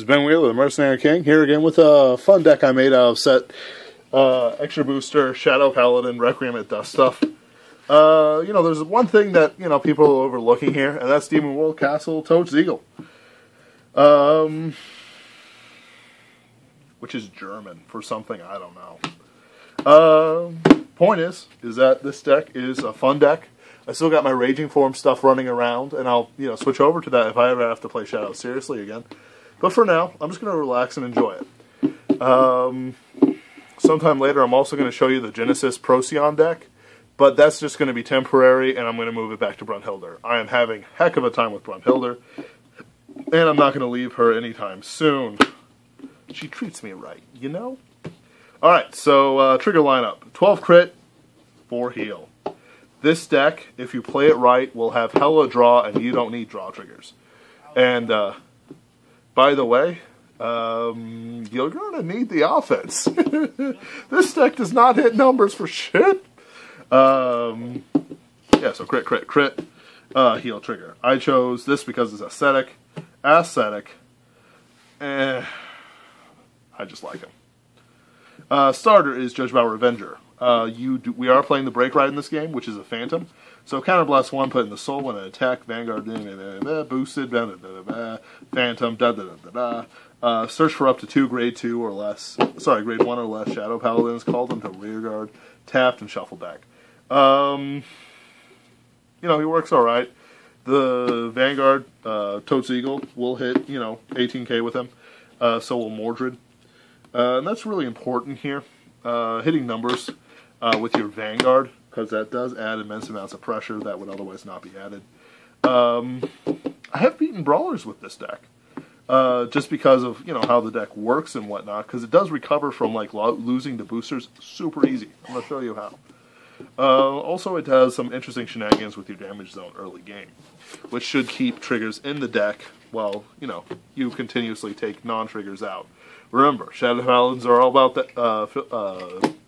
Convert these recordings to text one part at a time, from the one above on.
is Ben Wheeler, the Mercenary King, here again with a fun deck I made out of set Extra Booster, Shadow Paladin, Requiem at Dust stuff. There's one thing that, people are overlooking here, and that's Demon World Castle Toad's Eagle. Which is German for something, I don't know. Point is that this deck is a fun deck. I still got my Raging Form stuff running around, and I'll, switch over to that if I ever have to play Shadow seriously again. But for now, I'm just going to relax and enjoy it. Sometime later, I'm also going to show you the Genesis Procyon deck, but that's just going to be temporary, and I'm going to move it back to Brunhilde. I am having a heck of a time with Brunhilde, and I'm not going to leave her anytime soon. She treats me right, Alright, so trigger lineup. 12 crit, 4 heal. This deck, if you play it right, will have hella draw, and you don't need draw triggers. And, by the way, you're going to need the offense. This deck does not hit numbers for shit. So crit, heal trigger. I chose this because it's aesthetic. I just like him. Starter is Judge Bow Revenger. We are playing the Break Ride in this game, which is a Phantom. So counterblast 1, put in the soul when an attack, Vanguard, boosted, Phantom, search for up to 2 grade 2 or less, grade 1 or less Shadow Paladins, call them to rearguard, tapped, and shuffle back. He works alright. The Vanguard, Toad's Eagle, will hit, 18k with him. So will Mordred. And that's really important here. Hitting numbers with your Vanguard, because that does add immense amounts of pressure that would otherwise not be added. I have beaten Brawlers with this deck, just because of how the deck works and whatnot, because it does recover from losing to boosters super easy. I'm going to show you how. Also, it has some interesting shenanigans with your damage zone early game, which should keep triggers in the deck while, you continuously take non-triggers out. Remember, Shadow Paladins are all about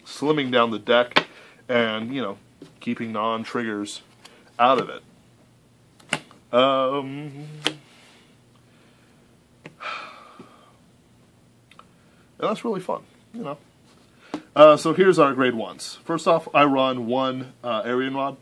slimming down the deck and, keeping non-triggers out of it. And that's really fun, So here's our grade 1s. First off, I run 1 Arian Rod.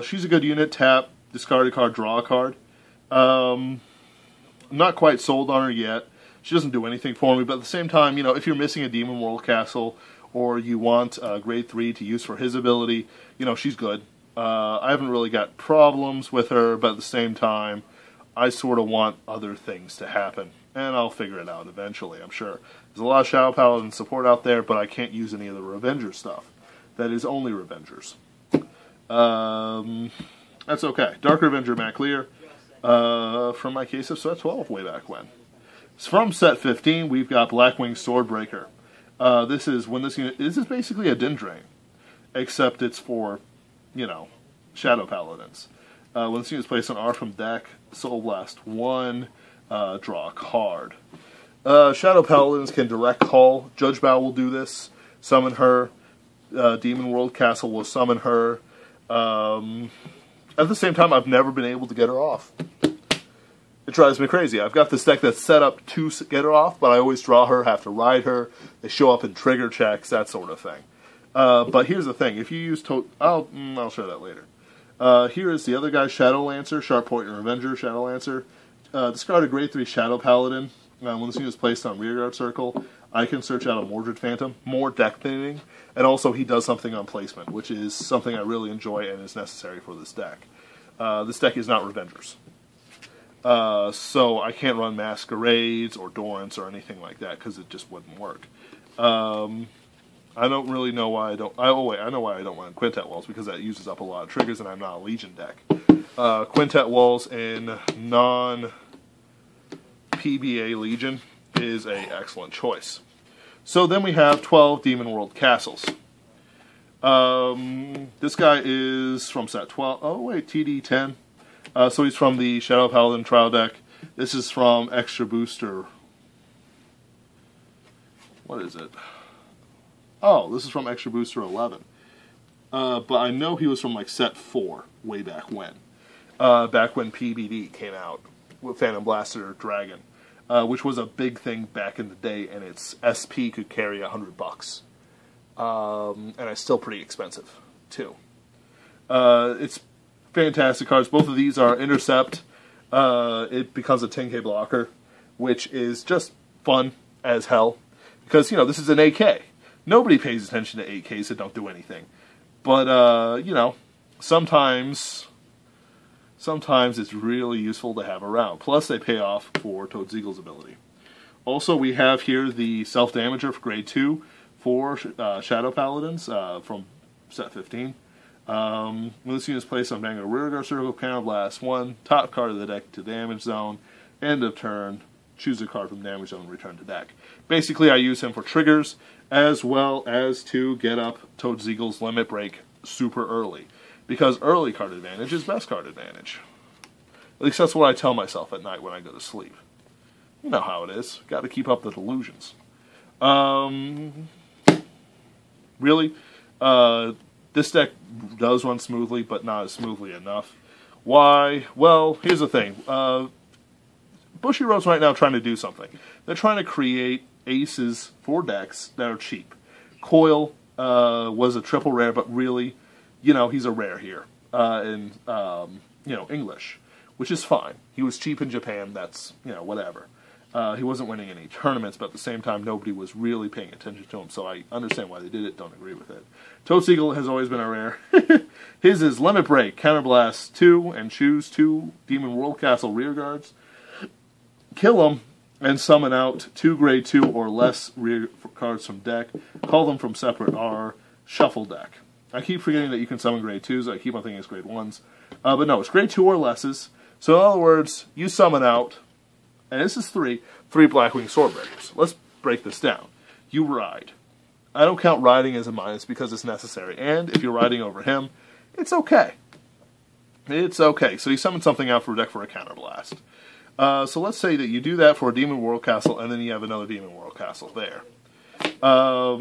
She's a good unit. Tap, discard a card, draw a card. I'm not quite sold on her yet. She doesn't do anything for me, but at the same time, if you're missing a Demon World Castle, or you want grade 3 to use for his ability, she's good. I haven't really got problems with her, but at the same time, I sort of want other things to happen. And I'll figure it out eventually, I'm sure. There's a lot of Shadow Paladin support out there, but I can't use any of the Revenger stuff. That is only Revengers. That's okay. Dark Revenger Matt Clear from my case of set 12 way back when. From set 15, we've got Blackwing Swordbreaker. This is basically a Dindrain, except it's for, Shadow Paladins. When this unit is placed on R from deck, Soul Blast 1, draw a card. Shadow Paladins can direct call. Judge Bow will do this. Summon her. Demon World Castle will summon her. At the same time, I've never been able to get her off. It drives me crazy. I've got this deck that's set up to get her off, but I always draw her, have to ride her. They show up in trigger checks, that sort of thing. But here's the thing. If you use I'll show that later. Here is the other guy, Shadow Lancer, Sharp Point and Revenger, Shadow Lancer. Discard a grade 3 Shadow Paladin. When this unit is placed on rearguard circle, I can search out a Mordred Phantom. More deck thinning. And also he does something on placement, which is something I really enjoy and is necessary for this deck. This deck is not Revengers. So I can't run Masquerades or Dorrance or anything like that because it just wouldn't work. I don't really know why I don't... I know why I don't run Quintet Walls, because that uses up a lot of triggers and I'm not a Legion deck. Quintet Walls in non-PBA Legion is an excellent choice. So then we have 12 Demon World Castles. This guy is from set 12. Oh wait, TD10. So he's from the Shadow Paladin trial deck. This is from Extra Booster. What is it? Oh, this is from Extra Booster 11. But I know he was from like set 4 way back when. Back when PBD came out with Phantom Blaster Dragon. which was a big thing back in the day, and its SP could carry $100. And it's still pretty expensive, too. It's fantastic cards. Both of these are Intercept. It becomes a 10k blocker, which is just fun as hell. Because, this is an AK. Nobody pays attention to AKs that don't do anything. But, sometimes it's really useful to have around. Plus, they pay off for Toad Eagle's ability. Also, we have here the Self-Damager for Grade 2 for Shadow Paladins from set 15. When this unit is placed on Vanguard Rearguard Circle, Counterblast 1, top card of the deck to damage zone, end of turn, choose a card from damage zone and return to deck. Basically, I use him for triggers, as well as to get up Toad Eagle's Limit Break super early. Because early card advantage is best card advantage. At least that's what I tell myself at night when I go to sleep. You know how it is. Got to keep up the delusions. Really, this deck does run smoothly, but not as smoothly enough. Why? Well, here's the thing. Bushiroad's right now trying to do something. They're trying to create aces for decks that are cheap. Coil was a triple rare, but really, he's a rare here in English, which is fine. He was cheap in Japan. That's whatever. He wasn't winning any tournaments, but at the same time, nobody was really paying attention to him. So I understand why they did it. Don't agree with it. Toad Eagle has always been a rare. His is Limit Break, Counterblast 2, and choose 2 Demon World Castle rear guards. Kill them and summon out 2 grade 2 or less rear cards from deck. Call them from separate R. Shuffle deck. I keep forgetting that you can summon grade 2s. I keep on thinking it's grade 1s. But no, it's grade 2 or lesses. So in other words, you summon out, and this is 3 Blackwing Swordbreakers. Let's break this down. You ride. I don't count riding as a minus because it's necessary. And if you're riding over him, it's okay. It's okay. So you summon something out for a deck for a counterblast. So let's say that you do that for a Demon World Castle, and then you have another Demon World Castle there. So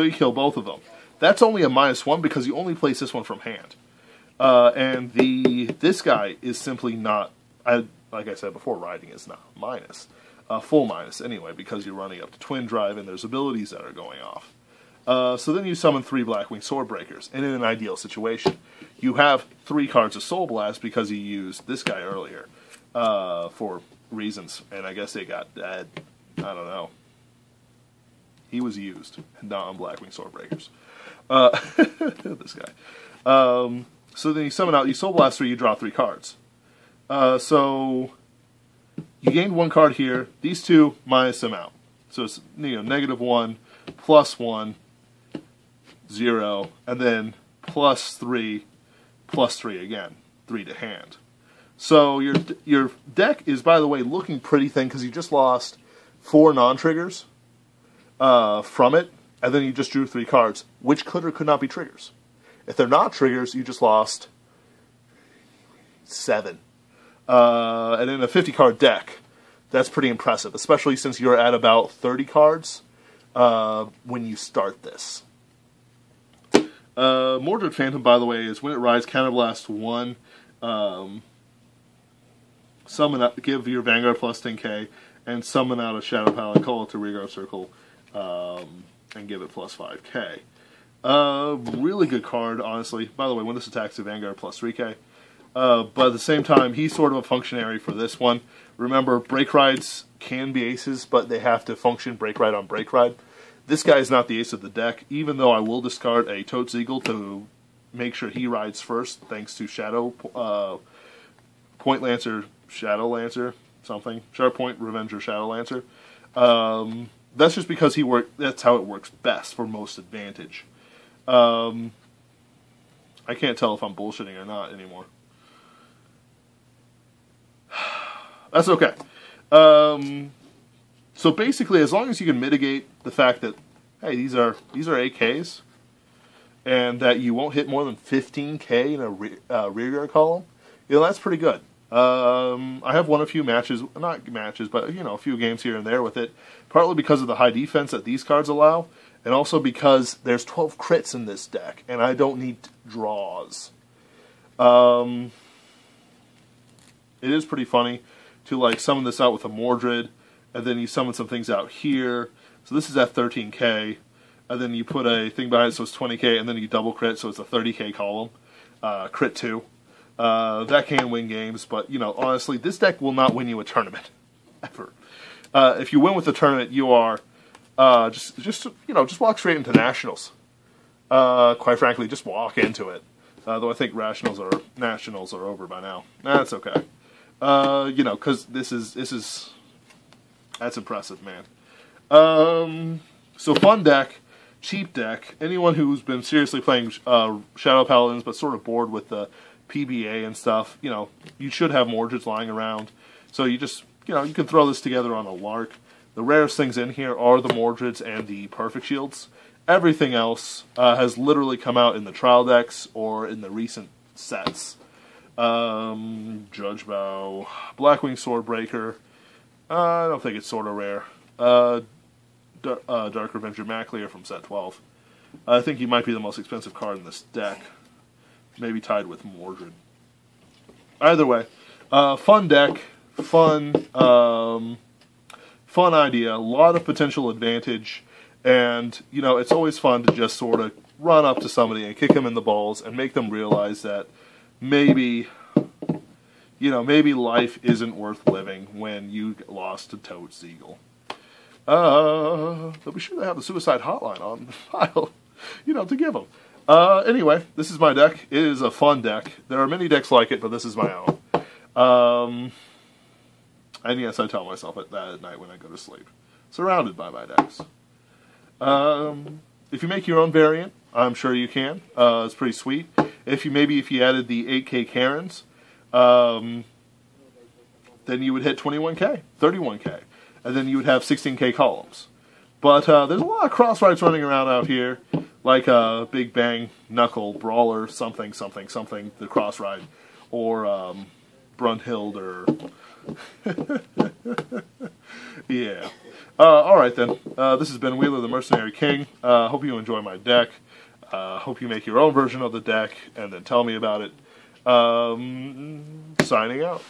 you kill both of them. That's only a -1 because you only place this one from hand. And this guy is simply not, like I said before, riding is not minus. Full minus anyway, because you're running up to Twin Drive and there's abilities that are going off. So then you summon 3 Blackwing Swordbreakers, and in an ideal situation, you have 3 cards of Soul Blast because you used this guy earlier. For reasons, and I guess they got dead. I don't know. He was used, not on Blackwing Swordbreakers. This guy. So then you summon out, you Soul Blast 3, you draw 3 cards. So you gained 1 card here. These 2 minus them out. So it's -1, +1, 0, and then +3, +3 again. 3 to hand. So your deck is, by the way, looking pretty thin because you just lost 4 non-triggers from it, and then you just drew 3 cards, which could or could not be triggers. If they're not triggers, you just lost 7. And in a 50-card deck, that's pretty impressive, especially since you're at about 30 cards when you start this. Mordred Phantom, by the way, is when it rides, Counterblast 1, summon out, give your Vanguard plus 10k, and summon out a Shadow Paladin, call it to Rearguard Circle, and give it plus 5k. Really good card, honestly. By the way, when this attacks the Vanguard plus 3k. But at the same time, he's sort of a functionary for this one. Remember, Break Rides can be aces, but they have to function Break Ride on Break Ride. This guy is not the ace of the deck, even though I will discard a Toad Eagle to make sure he rides first, thanks to Shadow Point Lancer, Shadow Lancer, something. Sharp Point, Revenger, Shadow Lancer. That's just because that's how it works best for most advantage. I can't tell if I'm bullshitting or not anymore. That's okay. So basically, as long as you can mitigate the fact that, hey, these are AKs, and that you won't hit more than 15k in a rearguard column, that's pretty good. I have won a few matches, not matches, but a few games here and there with it, partly because of the high defense that these cards allow, and also because there's 12 crits in this deck, and I don't need draws. It is pretty funny to like summon this out with a Mordred, and then you summon some things out here. So this is at 13k, and then you put a thing behind it, so it's 20k, and then you double crit, so it's a 30k column. Crit 2. That can win games, but, you know, honestly, this deck will not win you a tournament. Ever. If you win with the tournament, you are, just walk straight into Nationals. Quite frankly, just walk into it. Though I think Nationals are over by now. That's okay. You know, because this is, that's impressive, man. So fun deck, cheap deck. Anyone who's been seriously playing Shadow Paladins but sort of bored with the PBA and stuff, you know, you should have Mordreds lying around. So you just, you know, you can throw this together on a lark. The rarest things in here are the Mordreds and the Perfect Shields. Everything else has literally come out in the trial decks or in the recent sets. Judge Bow, Blackwing Swordbreaker. I don't think it's sort of rare. Dark Revenger Maclear from set 12. I think he might be the most expensive card in this deck. Maybe tied with Mordred. Either way, fun deck, fun idea, a lot of potential advantage, and, you know, it's always fun to just sort of run up to somebody and kick them in the balls and make them realize that maybe, you know, maybe life isn't worth living when you get lost to Toad Siegel. They'll be sure to have the suicide hotline on the file, you know, to give them. Anyway, this is my deck. It is a fun deck. There are many decks like it, but this is my own. And yes, I tell myself that at night when I go to sleep. Surrounded by my decks. If you make your own variant, I'm sure you can. It's pretty sweet. If you added the 8k Karens, then you would hit 21k, 31k. And then you would have 16k columns. But there's a lot of cross-rides running around out here, like Big Bang, Knuckle, Brawler, something, the cross-ride, or Brunhild, or... yeah. Alright then, this has been Wheeler the Mercenary King. Hope you enjoy my deck. Hope you make your own version of the deck, and then tell me about it. Signing out.